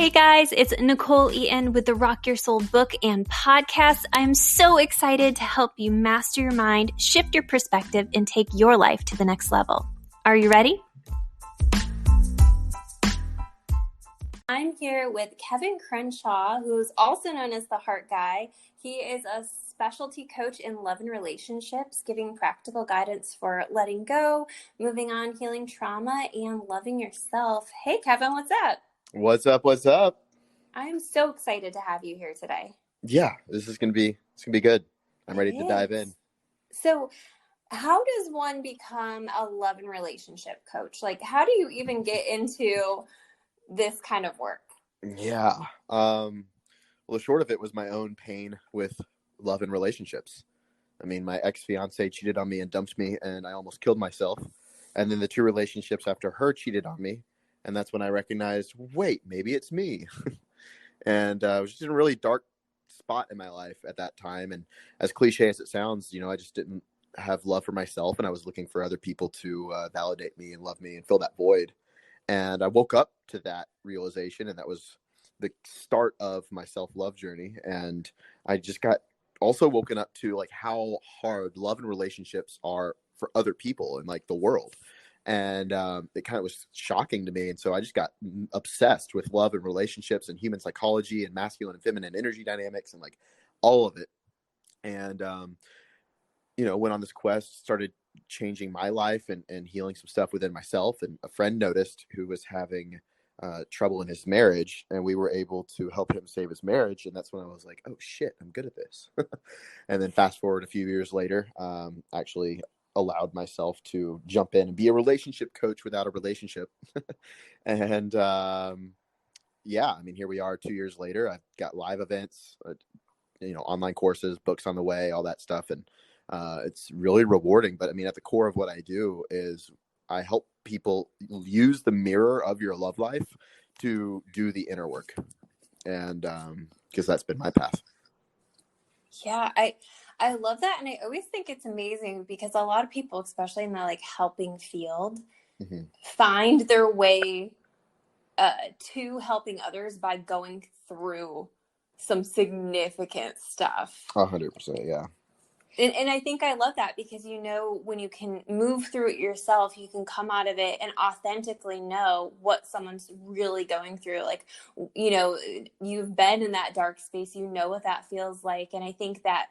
Hey guys, it's Nicole Eaton with the Rock Your Soul book and podcast. I'm so excited to help you master your mind, shift your perspective, and take your life to the next level. Are you ready? I'm here with Kevin Crenshaw, who's also known as the Heart Guy. He is a specialty coach in love and relationships, giving practical guidance for letting go, moving on, healing trauma, and loving yourself. Hey Kevin, what's up? What's up? What's up? I am so excited to have you here today. Yeah, this is gonna be good. I'm ready to dive in. So, how does one become a love and relationship coach? Like, how do you even get into this kind of work? Yeah. Well, the short of it was my own pain with love and relationships. I mean, my ex-fiance cheated on me and dumped me, and I almost killed myself. And then the two relationships after her cheated on me, and that's when I recognized, wait, maybe it's me. And I was just in a really dark spot in my life at that time. And as cliche as it sounds, I just didn't have love for myself, and I was looking for other people to validate me and love me and fill that void. And I woke up to that realization, and that was the start of my self-love journey. And I just got also woken up to like how hard love and relationships are for other people and like the world. And it kind of was shocking to me. And so I just got obsessed with love and relationships and human psychology and masculine and feminine energy dynamics and like all of it. And, went on this quest, started changing my life and healing some stuff within myself. And a friend noticed who was having trouble in his marriage, and we were able to help him save his marriage. And that's when I was like, oh shit, I'm good at this. And then fast forward a few years later, actually allowed myself to jump in and be a relationship coach without a relationship. And here we are 2 years later. I've got live events, online courses, books on the way, all that stuff. And it's really rewarding. But I mean, at the core of what I do is I help people use the mirror of your love life to do the inner work. And because that's been my path. Yeah, I love that. And I always think it's amazing because a lot of people, especially in the like helping field, find their way to helping others by going through some significant stuff. 100%. Yeah. And I think I love that because, when you can move through it yourself, you can come out of it and authentically know what someone's really going through. Like, you've been in that dark space, what that feels like. And I think that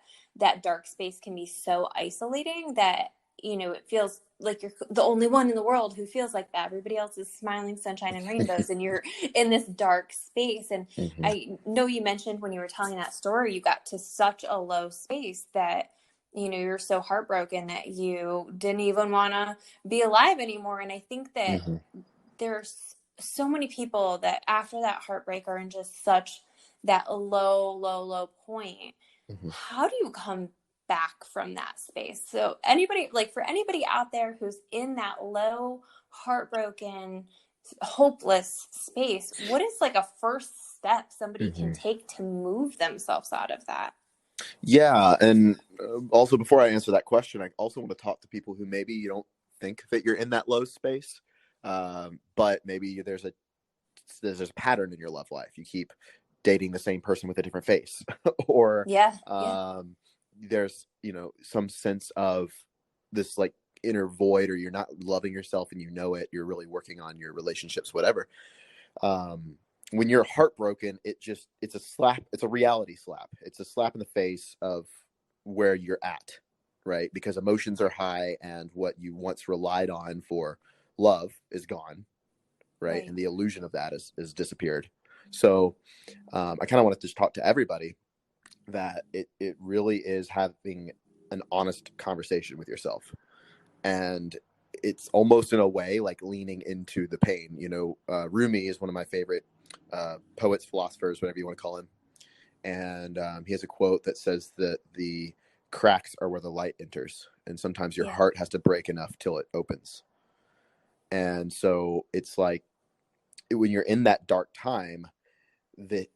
dark space can be so isolating that, it feels like you're the only one in the world who feels like that. Everybody else is smiling sunshine and rainbows and you're in this dark space. And I know you mentioned when you were telling that story, you got to such a low space that, you're so heartbroken that you didn't even want to be alive anymore. And I think that there's so many people that after that heartbreak are in just such that low point. How do you come back from that space? So for anybody out there who's in that low, heartbroken, hopeless space, what is like a first step somebody can take to move themselves out of that? Yeah. And also before I answer that question, I also want to talk to people who maybe you don't think that you're in that low space. But maybe there's a pattern in your love life. You keep dating the same person with a different face or there's, some sense of this like inner void, or you're not loving yourself and you're really working on your relationships, whatever. When you're heartbroken, it's a slap. It's a reality slap. It's a slap in the face of where you're at, right? Because emotions are high and what you once relied on for love is gone, right? And the illusion of that is disappeared. So I kind of want to just talk to everybody that it really is having an honest conversation with yourself. And it's almost in a way like leaning into the pain. Rumi is one of my favorite poets, philosophers, whatever you want to call him. And he has a quote that says that the cracks are where the light enters. And sometimes your heart has to break enough till it opens. And so it's like when you're in that dark time, the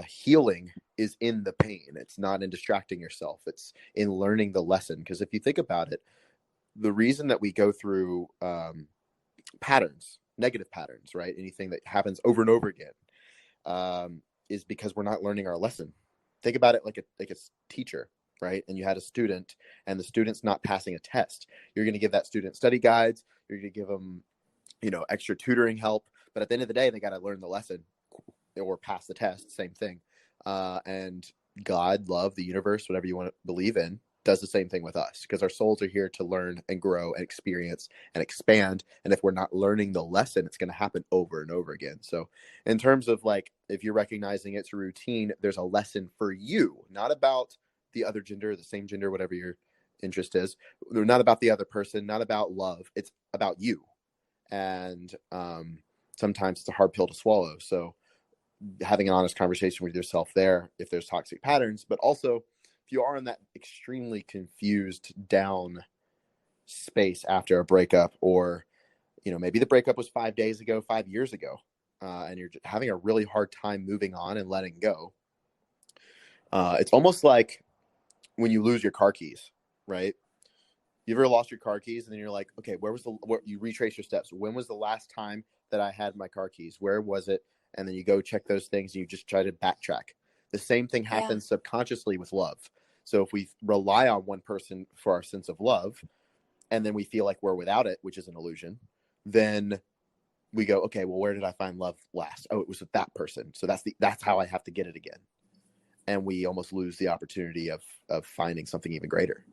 healing is in the pain. It's not in distracting yourself. It's in learning the lesson. Because if you think about it, the reason that we go through patterns, negative patterns, right? Anything that happens over and over again, is because we're not learning our lesson. Think about it like a teacher, right? And you had a student, and the student's not passing a test. You're going to give that student study guides. You're going to give them, extra tutoring help. But at the end of the day, they got to learn the lesson or pass the test. Same thing. And God, love, the universe, whatever you want to believe in, does the same thing with us, because our souls are here to learn and grow and experience and expand. And if we're not learning the lesson, it's going to happen over and over again. So in terms of like, if you're recognizing it's a routine, there's a lesson for you, not about the other gender, the same gender, whatever your interest is, not about the other person, not about love. It's about you. And sometimes it's a hard pill to swallow. So having an honest conversation with yourself there, if there's toxic patterns, but also if you are in that extremely confused down space after a breakup, or, maybe the breakup was 5 days ago, 5 years ago, and you're having a really hard time moving on and letting go. It's almost like when you lose your car keys, right? You ever lost your car keys and then you're like, okay, you retrace your steps. When was the last time that I had my car keys? Where was it? And then you go check those things and you just try to backtrack. The same thing happens subconsciously with love. So if we rely on one person for our sense of love, and then we feel like we're without it, which is an illusion, then we go, okay, well, where did I find love last? Oh, it was with that person. So that's how I have to get it again. And we almost lose the opportunity of finding something even greater.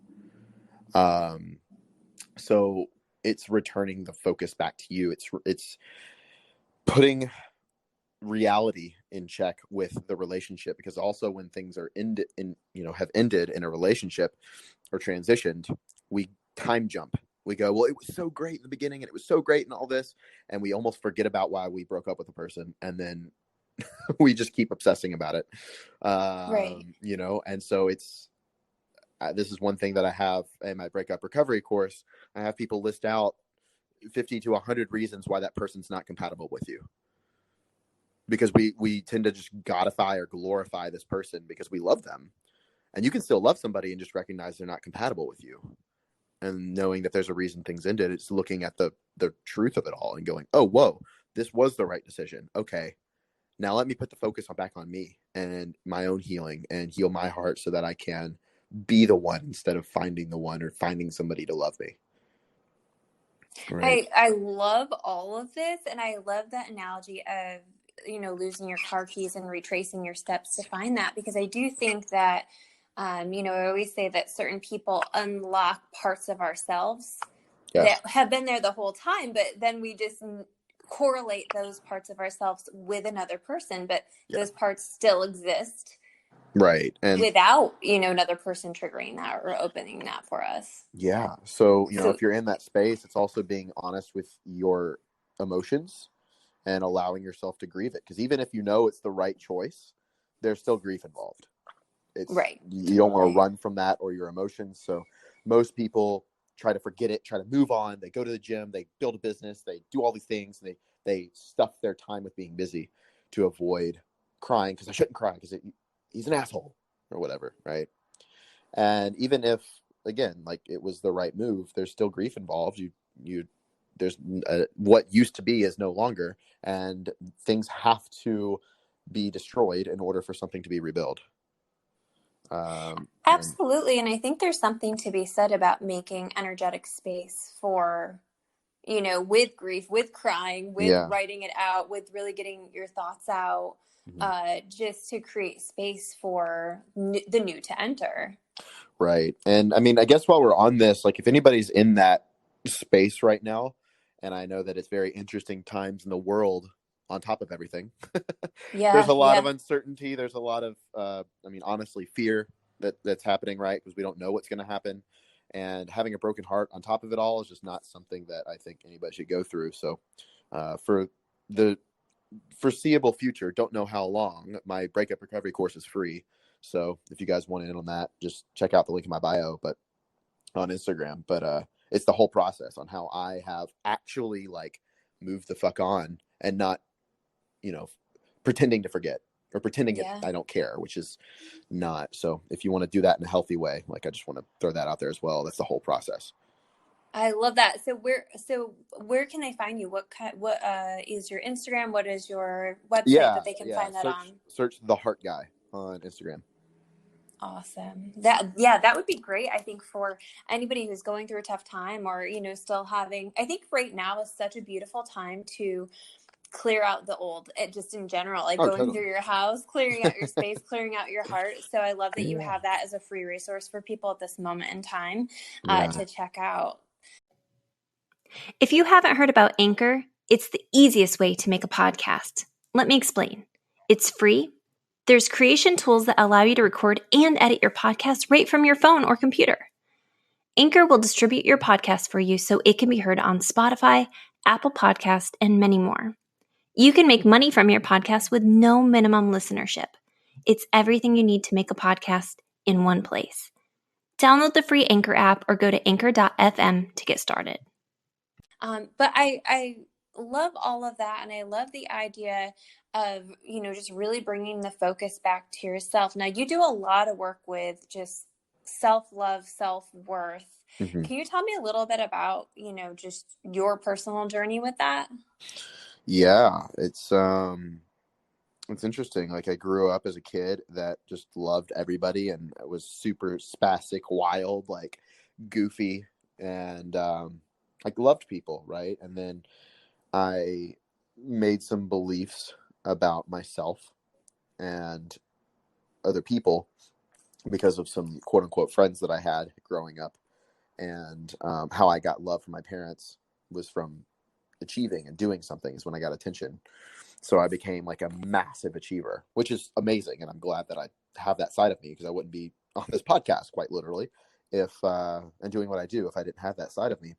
So it's returning the focus back to you. It's putting reality in check with the relationship, because also when things are have ended in a relationship or transitioned, we time jump. We go, well, it was so great in the beginning and it was so great and all this, and we almost forget about why we broke up with a person, and then we just keep obsessing about it. Right. And so it's this is one thing that I have in my breakup recovery course. I have people list out 50 to 100 reasons why that person's not compatible with you, because we tend to just godify or glorify this person because we love them. And you can still love somebody and just recognize they're not compatible with you. And knowing that there's a reason things ended, it's looking at the truth of it all and going, oh, whoa, this was the right decision. Okay, now let me put the focus back on me and my own healing and heal my heart so that I can be the one instead of finding the one or finding somebody to love me. Right. I love all of this, and I love that analogy of losing your car keys and retracing your steps to find that, because I do think that I always say that certain people unlock parts of ourselves that have been there the whole time, but then we just correlate those parts of ourselves with another person, but those parts still exist. Right. And without, another person triggering that or opening that for us. Yeah. So, if you're in that space, it's also being honest with your emotions and allowing yourself to grieve it. Because even if it's the right choice, there's still grief involved. It's right. You don't want to run from that or your emotions. So most people try to forget it, try to move on. They go to the gym, they build a business, they do all these things, and they stuff their time with being busy to avoid crying, because I shouldn't cry because he's an asshole or whatever, right? And even if, again, like it was the right move, there's still grief involved. There's what used to be is no longer, and things have to be destroyed in order for something to be rebuilt. Absolutely. And I think there's something to be said about making energetic space for, with grief, with crying, with writing it out, with really getting your thoughts out, just to create space for the new to enter. Right. And I mean, I guess while we're on this, like if anybody's in that space right now, and I know that it's very interesting times in the world on top of everything. There's a lot of uncertainty. There's a lot of, honestly, fear that's happening, right? Because we don't know what's going to happen. And having a broken heart on top of it all is just not something that I think anybody should go through. So for the foreseeable future, don't know how long, my breakup recovery course is free. So if you guys want in on that, just check out the link in my bio, but on Instagram. But it's the whole process on how I have actually moved the fuck on and not, pretending to forget or pretending I don't care, which is not. So if you want to do that in a healthy way, I just want to throw that out there as well. That's the whole process. I love that. So where can they find you? What is your Instagram? What is your website Yeah, that they can yeah. find that on? Search the Heart Guy on Instagram. Awesome. That would be great, I think, for anybody who's going through a tough time or, still having, I think right now is such a beautiful time to clear out the old, just in general, like Oh, going totally. through your house, clearing out your space, clearing out your heart. So I love that you Yeah. have that as a free resource for people at this moment in time, Yeah. to check out. If you haven't heard about Anchor, it's the easiest way to make a podcast. Let me explain. It's free. There's creation tools that allow you to record and edit your podcast right from your phone or computer. Anchor will distribute your podcast for you so it can be heard on Spotify, Apple Podcast, and many more. You can make money from your podcast with no minimum listenership. It's everything you need to make a podcast in one place. Download the free Anchor app or go to anchor.fm to get started. But I love all of that, and I love the idea of just really bringing the focus back to yourself. Now, you do a lot of work with just self-love, self-worth. Hmm. Can you tell me a little bit about just your personal journey with that? Yeah, it's interesting. Like I grew up as a kid that just loved everybody and was super spastic, wild, like goofy, and like loved people, right? And then I made some beliefs about myself and other people because of some quote unquote friends that I had growing up, and how I got love from my parents was from achieving and doing something is when I got attention. So I became like a massive achiever, which is amazing. And I'm glad that I have that side of me because I wouldn't be on this podcast quite literally if, and doing what I do if I didn't have that side of me.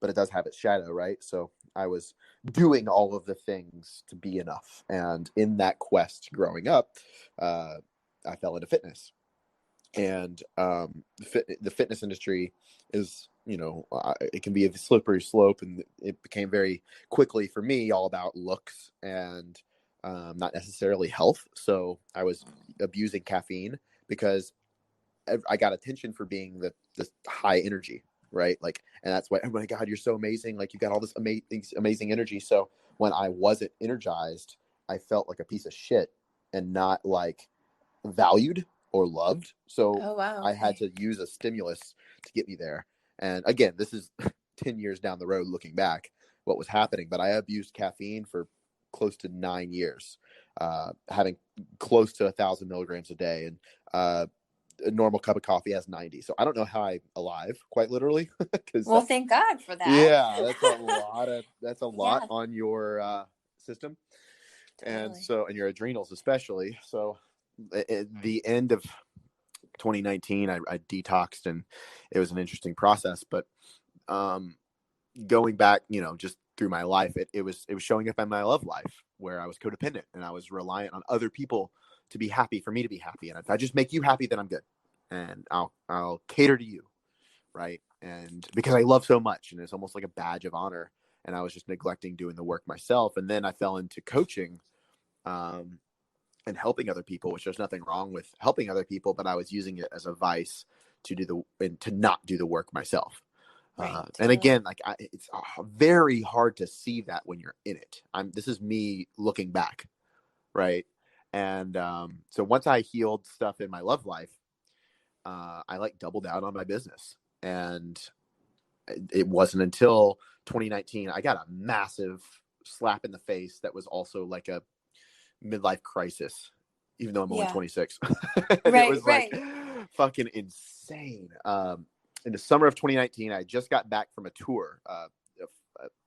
But it does have its shadow, right? So I was doing all of the things to be enough. And in that quest growing up, I fell into fitness. And the fitness industry is, it can be a slippery slope, and it became very quickly for me all about looks and not necessarily health. So I was abusing caffeine because I got attention for being the high energy, right? Like, and that's why, oh my God, you're so amazing. Like you got all this amazing energy. So when I wasn't energized, I felt like a piece of shit and not like valued or loved. So Oh, wow. I had Okay. to use a stimulus to get me there. And again, this is 10 years down the road looking back what was happening, but I abused caffeine for close to 9 years, having close to 1,000 milligrams a day. And a normal cup of coffee has 90. So I don't know how I'm alive, quite literally, because Well, that's, thank God for that. yeah, that's a lot Yeah, on your system. And totally. so, and your adrenals especially. So at the end of 2019, I detoxed, and it was an interesting process. But um, going back, just through my life, it was showing up in my love life where I was codependent and I was reliant on other people to be happy for me to be happy. And if I just make you happy, then I'm good, and I'll cater to you, right? And because I love so much, and it's almost like a badge of honor. And I was just neglecting doing the work myself. And then I fell into coaching. Um, and helping other people, which there's nothing wrong with helping other people, but I was using it as a vice to do and to not do the work myself. Right, And totally. again, like it's very hard to see that when you're in it. This is me looking back, right? And so once I healed stuff in my love life, I like doubled down on my business, and it wasn't until 2019 I got a massive slap in the face that was also like a midlife crisis, even though I'm only Yeah. 26. And it Right, was like right. fucking insane. In the summer of 2019, I just got back from a tour,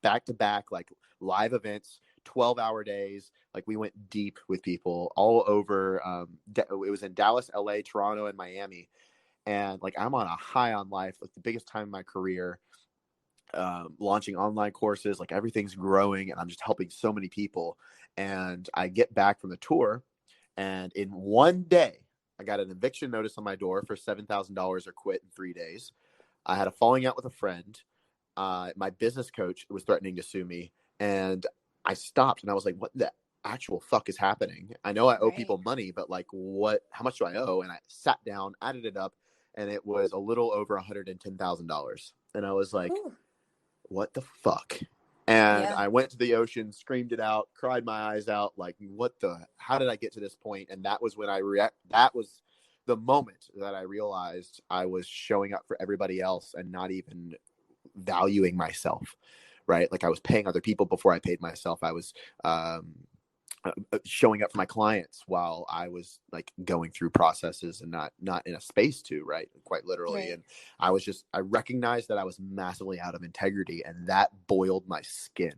back to back, like live events, 12-hour days. Like we went deep with people all over. It was in Dallas, LA, Toronto, and Miami. And like I'm on a high on life, like the biggest time in my career, launching online courses, like everything's growing, and I'm just helping so many people. And I get back from the tour, and in one day, I got an eviction notice on my door for $7,000 or quit in 3 days. I had a falling out with a friend. My business coach was threatening to sue me, and I stopped and I was like, "What the actual fuck is happening? I know I owe Right. people money, but like, what? How much do I owe?" And I sat down, added it up, and it was a little over $110,000. And I was like, Ooh. what the fuck? And Yeah. I went to the ocean, screamed it out, cried my eyes out, like, how did I get to this point? And that was when that was the moment that I realized I was showing up for everybody else and not even valuing myself, right? Like I was paying other people before I paid myself. I was, showing up for my clients while I was like going through processes and not in a space to, right? Quite literally. Right. And I recognized that I was massively out of integrity, and that boiled my skin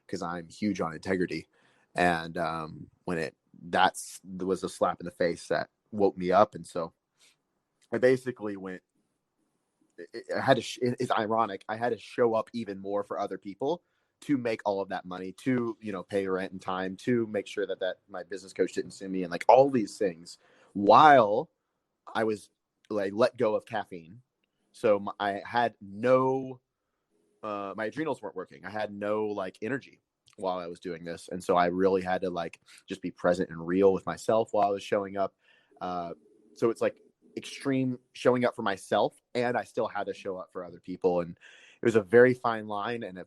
because I'm huge on integrity. And when that was a slap in the face that woke me up. And so I basically went, I had to, it's ironic. I had to show up even more for other people to make all of that money, to, pay rent and time, to make sure that my business coach didn't sue me, and like all these things while I was like let go of caffeine. So I had no, my adrenals weren't working. I had no like energy while I was doing this. And so I really had to like just be present and real with myself while I was showing up. So it's like extreme showing up for myself, and I still had to show up for other people. And it was a very fine line and a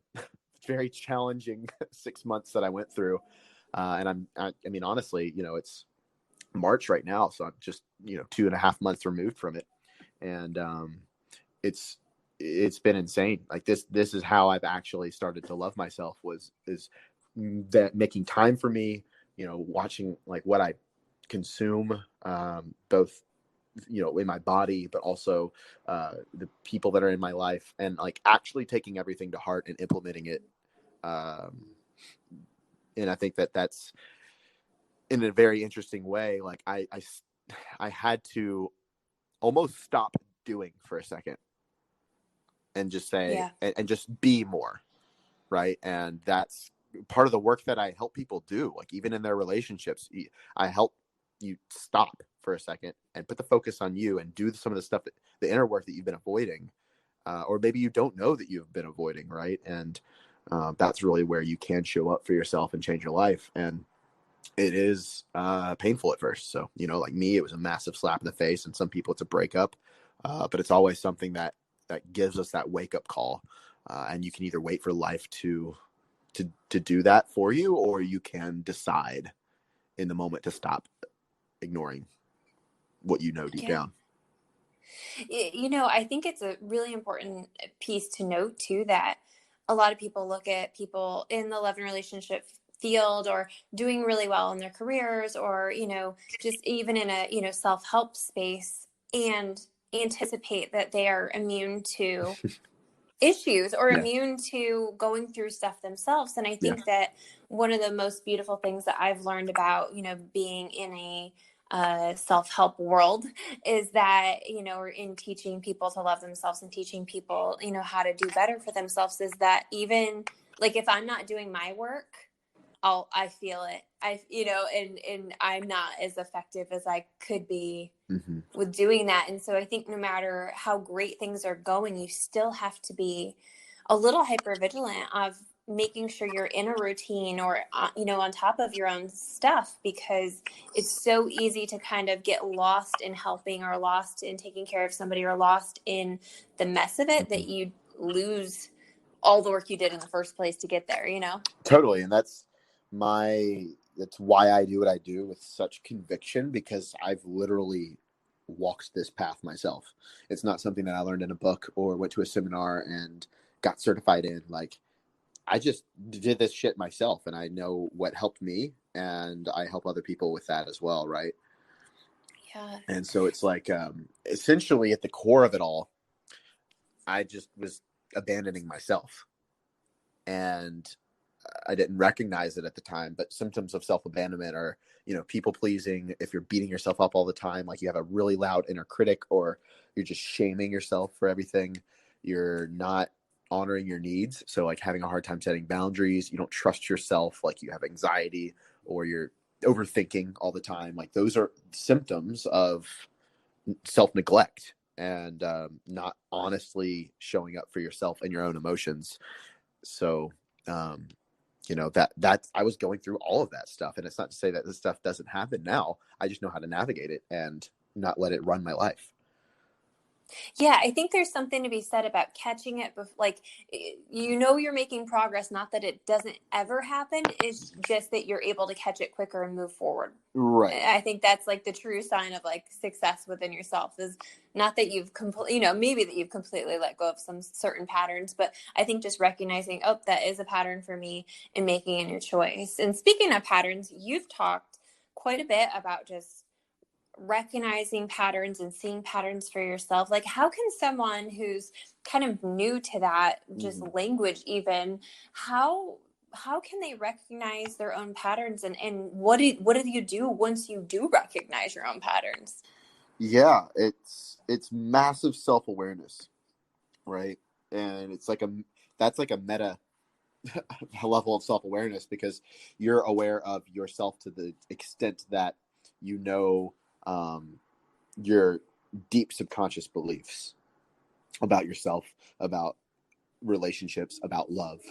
very challenging 6 months that I went through. I mean, honestly, it's March right now. So I'm just, 2.5 months removed from it. And it's it's been insane. Like this is how I've actually started to love myself, is that making time for me, watching like what I consume, both in my body, but also the people that are in my life, and like actually taking everything to heart and implementing it. Um, and I think that's in a very interesting way. Like I had to almost stop doing for a second and just say, Yeah. and just be more, right? And that's part of the work that I help people do. Like even in their relationships, I help you stop for a second and put the focus on you and do some of the stuff, the inner work that you've been avoiding, or maybe you don't know that you've been avoiding, right? And that's really where you can show up for yourself and change your life. And it is painful at first. So, like me, it was a massive slap in the face, and some people it's a breakup, but it's always something that gives us that wake up call. And you can either wait for life to do that for you, or you can decide in the moment to stop ignoring what you know deep Yeah. down. I think it's a really important piece to note too, that a lot of people look at people in the love and relationship field or doing really well in their careers, or, just even in a, self-help space, and anticipate that they are immune to issues or Yeah. immune to going through stuff themselves. And I Yeah. think that one of the most beautiful things that I've learned about, being in a self-help world is that, or in teaching people to love themselves and teaching people, how to do better for themselves, is that even like if I'm not doing my work, I feel it. And I'm not as effective as I could be Mm-hmm. with doing that. And so I think no matter how great things are going, you still have to be a little hyper vigilant of making sure you're in a routine, or, on top of your own stuff, because it's so easy to kind of get lost in helping, or lost in taking care of somebody, or lost in the mess of it, Mm-hmm. that you lose all the work you did in the first place to get there. Totally. And that's why I do what I do with such conviction, because I've literally walked this path myself. It's not something that I learned in a book or went to a seminar and got certified in. Like I just did this shit myself, and I know what helped me, and I help other people with that as well. Right. Yeah. And so it's like, essentially at the core of it all, I just was abandoning myself, and I didn't recognize it at the time, but symptoms of self-abandonment are, people pleasing. If you're beating yourself up all the time, like you have a really loud inner critic, or you're just shaming yourself for everything, you're not honoring your needs. So like having a hard time setting boundaries, you don't trust yourself, like you have anxiety, or you're overthinking all the time. Like those are symptoms of self-neglect, and not honestly showing up for yourself and your own emotions. So, um, that I was going through all of that stuff, and it's not to say that this stuff doesn't happen now. I just know how to navigate it and not let it run my life. Yeah, I think there's something to be said about catching it, like, you know, you're making progress, not that it doesn't ever happen, it's just that you're able to catch it quicker and move forward. Right. I think that's like the true sign of like success within yourself, is not that you've completely, you know, maybe that you've completely let go of some certain patterns, but I think just recognizing, oh, that is a pattern for me, and making a new choice. And speaking of patterns, you've talked quite a bit about just recognizing patterns and seeing patterns for yourself. Like, how can someone who's kind of new to that, just Mhm. language even, how can they recognize their own patterns, and what do you do once you do recognize your own patterns? Yeah, it's massive self-awareness, right? And it's like a that's like a meta level of self-awareness, because you're aware of yourself to the extent that you know um, your deep subconscious beliefs about yourself, about relationships, about love.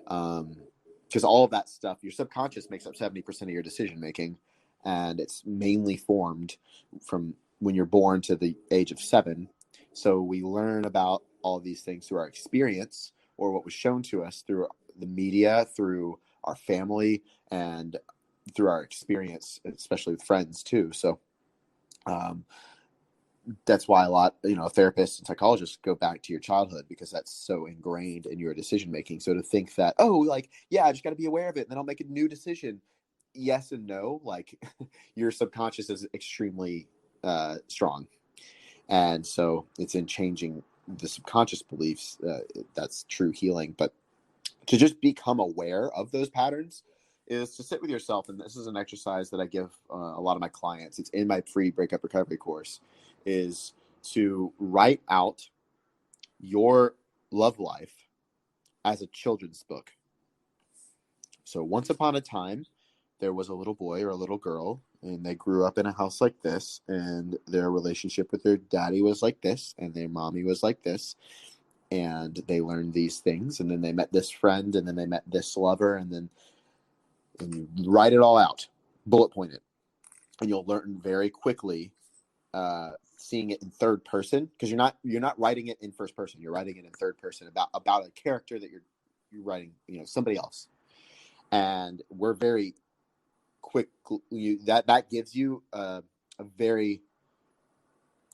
Because all of that stuff, your subconscious makes up 70% of your decision making, and it's mainly formed from when you're born to the age of 7. So we learn about all of these things through our experience, or what was shown to us through the media, through our family, and through our experience, especially with friends too. So um, that's why a lot, therapists and psychologists go back to your childhood, because that's so ingrained in your decision making. So to think that, oh, like, yeah, I just got to be aware of it and then I'll make a new decision. Yes and no. Like, your subconscious is extremely strong, and so it's in changing the subconscious beliefs that's true healing. But to just become aware of those patterns is to sit with yourself. And this is an exercise that I give a lot of my clients. It's in my free breakup recovery course, is to write out your love life as a children's book. So once upon a time, there was a little boy or a little girl, and they grew up in a house like this, and their relationship with their daddy was like this, and their mommy was like this, and they learned these things, and then they met this friend, and then they met this lover, and you write it all out, bullet point it, and you'll learn very quickly, seeing it in third person, because you're not writing it in first person, you're writing it in third person about a character that you're writing, somebody else. And we're very quick, that gives you a very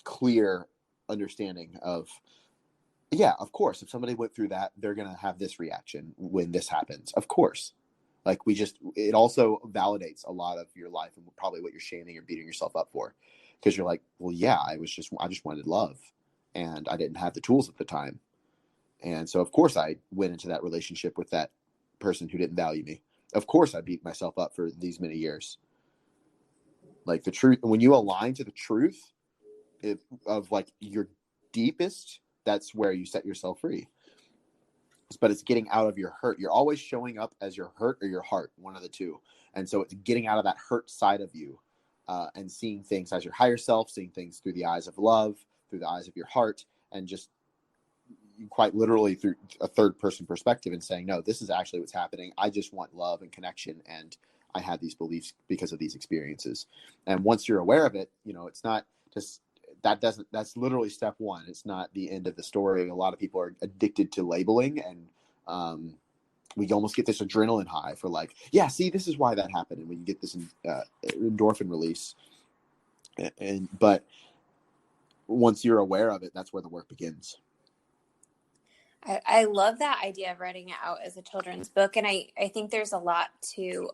clear understanding of, yeah, of course, if somebody went through that, they're going to have this reaction when this happens, of course. Like, it also validates a lot of your life, and probably what you're shaming or beating yourself up for, because you're like, well, yeah, I just wanted love, and I didn't have the tools at the time, and so of course I went into that relationship with that person who didn't value me. Of course I beat myself up for these many years. Like, the truth, when you align to the truth of like your deepest, that's where you set yourself free. But it's getting out of your hurt. You're always showing up as your hurt or your heart, one of the two. And so it's getting out of that hurt side of you, and seeing things as your higher self, seeing things through the eyes of love, through the eyes of your heart, and just quite literally through a third person perspective, and saying, no, this is actually what's happening. I just want love and connection, and I had these beliefs because of these experiences. And once you're aware of it, it's not just that's literally step one. It's not the end of the story. A lot of people are addicted to labeling, and we almost get this adrenaline high for like, yeah, see, this is why that happened, and when you get this endorphin release, but once you're aware of it, that's where the work begins. I love that idea of writing it out as a children's book. And I think there's a lot to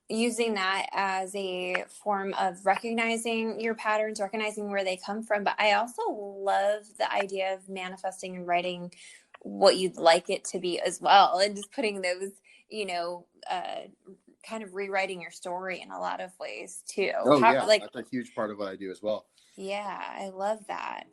using that as a form of recognizing your patterns, recognizing where they come from. But I also love the idea of manifesting and writing what you'd like it to be as well. And just putting those, kind of rewriting your story in a lot of ways too. Oh How, yeah, like, that's a huge part of what I do as well. yeah, I love that.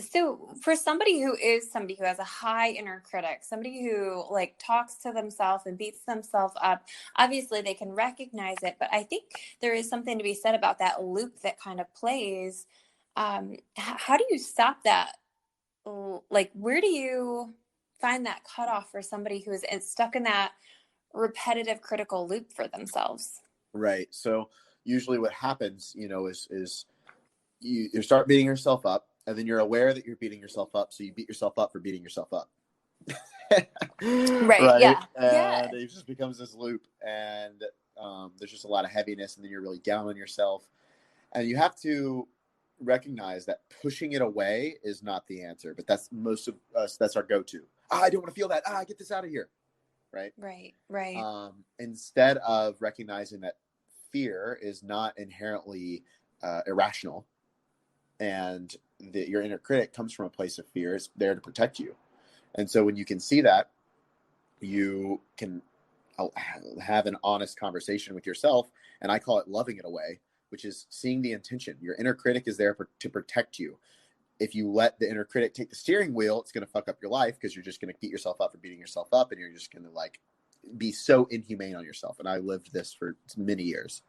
So for somebody who has a high inner critic, somebody who like talks to themselves and beats themselves up, obviously they can recognize it, but I think there is something to be said about that loop that kind of plays. How do you stop that? Like, where do you find that cutoff for somebody who is stuck in that repetitive critical loop for themselves? Right. So usually what happens, is you start beating yourself up, And then you're aware that you're beating yourself up. So you beat yourself up for beating yourself up. Right. Right. Yeah. Yeah. And it just becomes this loop. And there's just a lot of heaviness. And then you're really down on yourself. And you have to recognize that pushing it away is not the answer. But that's most of us, that's our go-to. I don't want to feel that. Get this out of here. Right. Right. Right. Instead of recognizing that fear is not inherently irrational, and that your inner critic comes from a place of fear, it's there to protect you. And so when you can see that, you can have an honest conversation with yourself, and I call it loving it away, which is seeing the intention. Your inner critic is there to protect you. If you let the inner critic take the steering wheel, it's going to fuck up your life, because you're just going to beat yourself up for beating yourself up, and you're just going to like be so inhumane on yourself. And I lived this for many years.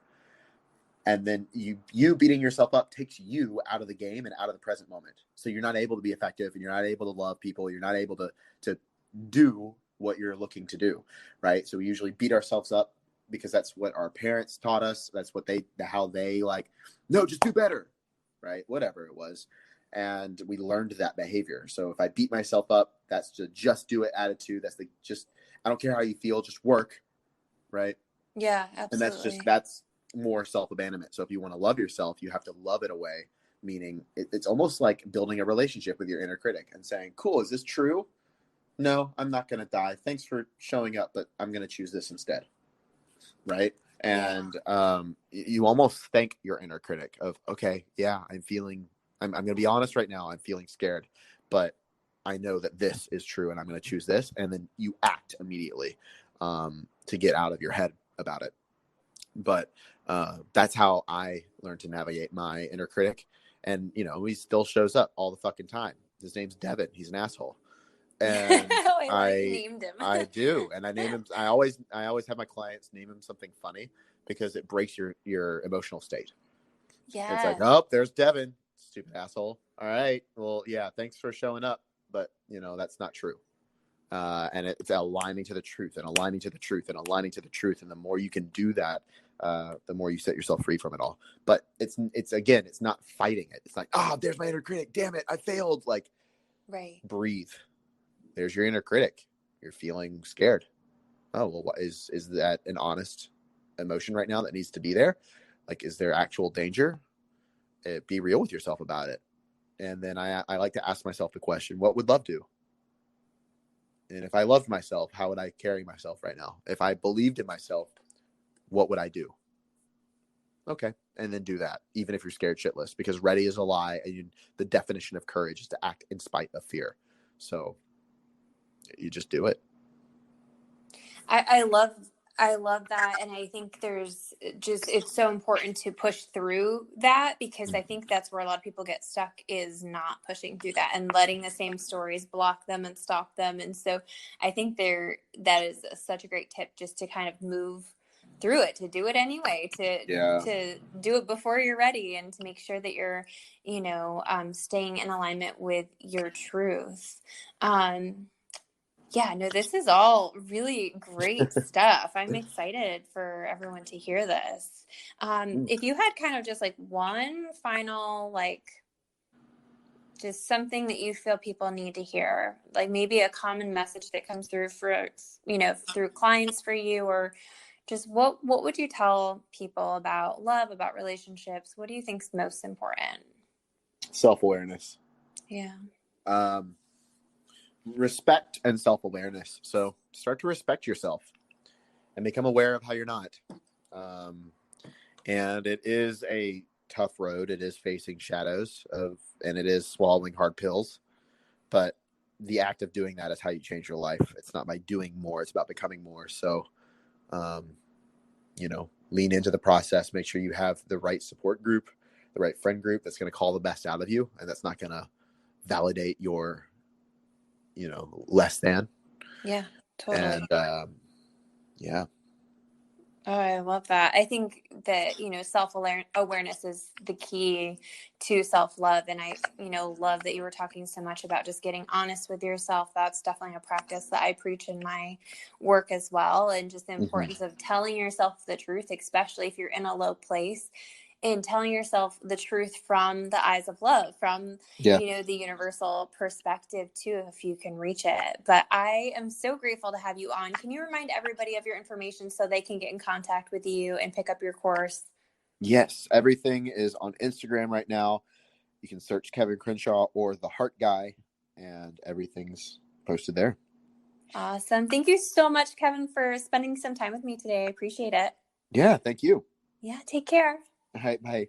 And then you beating yourself up takes you out of the game and out of the present moment. So you're not able to be effective, and you're not able to love people. You're not able to do what you're looking to do, right? So we usually beat ourselves up because that's what our parents taught us. That's what how they like, no, just do better, right? Whatever it was. And we learned that behavior. So if I beat myself up, that's the just do it attitude. That's I don't care how you feel, just work, right? Yeah, And absolutely. that's more self-abandonment. So if you want to love yourself, you have to love it away, meaning it's almost like building a relationship with your inner critic and saying, cool, is this true? No, I'm not going to die. Thanks for showing up, but I'm going to choose this instead. Right. Yeah. And you almost thank your inner critic of, okay, yeah, I'm going to be honest right now. I'm feeling scared, but I know that this is true, and I'm going to choose this. And then you act immediately to get out of your head about it. But that's how I learned to navigate my inner critic. And, he still shows up all the fucking time. His name's Devin. He's an asshole. And I like named him. I do. And I name him. I always have my clients name him something funny, because it breaks your emotional state. It's like, Yes. oh, there's Devin, stupid asshole. All right. Well, yeah, thanks for showing up. But, that's not true. And it's aligning to the truth and aligning to the truth and aligning to the truth. And the more you can do that, the more you set yourself free from it all. But it's not fighting it. It's like, there's my inner critic. Damn it, I failed. Like, Right. breathe. There's your inner critic. You're feeling scared. Oh, well, what is that an honest emotion right now that needs to be there? Like, is there actual danger? Be real with yourself about it. And then I like to ask myself the question, what would love do? And if I loved myself, how would I carry myself right now? If I believed in myself, what would I do? Okay. And then do that, even if you're scared shitless, because ready is a lie. And the definition of courage is to act in spite of fear. So you just do it. I love that. And I think it's so important to push through that, because I think that's where a lot of people get stuck, is not pushing through that and letting the same stories block them and stop them. And so I think that is such a great tip, just to kind of move through it, to do it anyway, to do it before you're ready, and to make sure that you're, staying in alignment with your truth. Yeah, no, this is all really great stuff. I'm excited for everyone to hear this. If you had kind of just like one final, like, just something that you feel people need to hear, like maybe a common message that comes through through clients for you, or just what would you tell people about love, about relationships? What do you think's most important? Self-awareness. Yeah. Respect and self-awareness. So start to respect yourself and become aware of how you're not. And it is a tough road. It is facing shadows and it is swallowing hard pills. But the act of doing that is how you change your life. It's not by doing more. It's about becoming more. So, lean into the process. Make sure you have the right support group, the right friend group that's going to call the best out of you, and that's not going to validate your less than. Yeah, totally. And yeah. Oh, I love that. I think that, self-awareness is the key to self-love. And I, love that you were talking so much about just getting honest with yourself. That's definitely a practice that I preach in my work as well. And just the importance of telling yourself the truth, especially if you're in a low place. and telling yourself the truth from the eyes of love, from, Yeah. the universal perspective too, if you can reach it. But I am so grateful to have you on. Can you remind everybody of your information so they can get in contact with you and pick up your course? Yes, everything is on Instagram right now. You can search Kevin Crenshaw or the Heart Guy, and everything's posted there. Awesome. Thank you so much, Kevin, for spending some time with me today. I appreciate it. Yeah, thank you. Yeah, take care. All right, bye.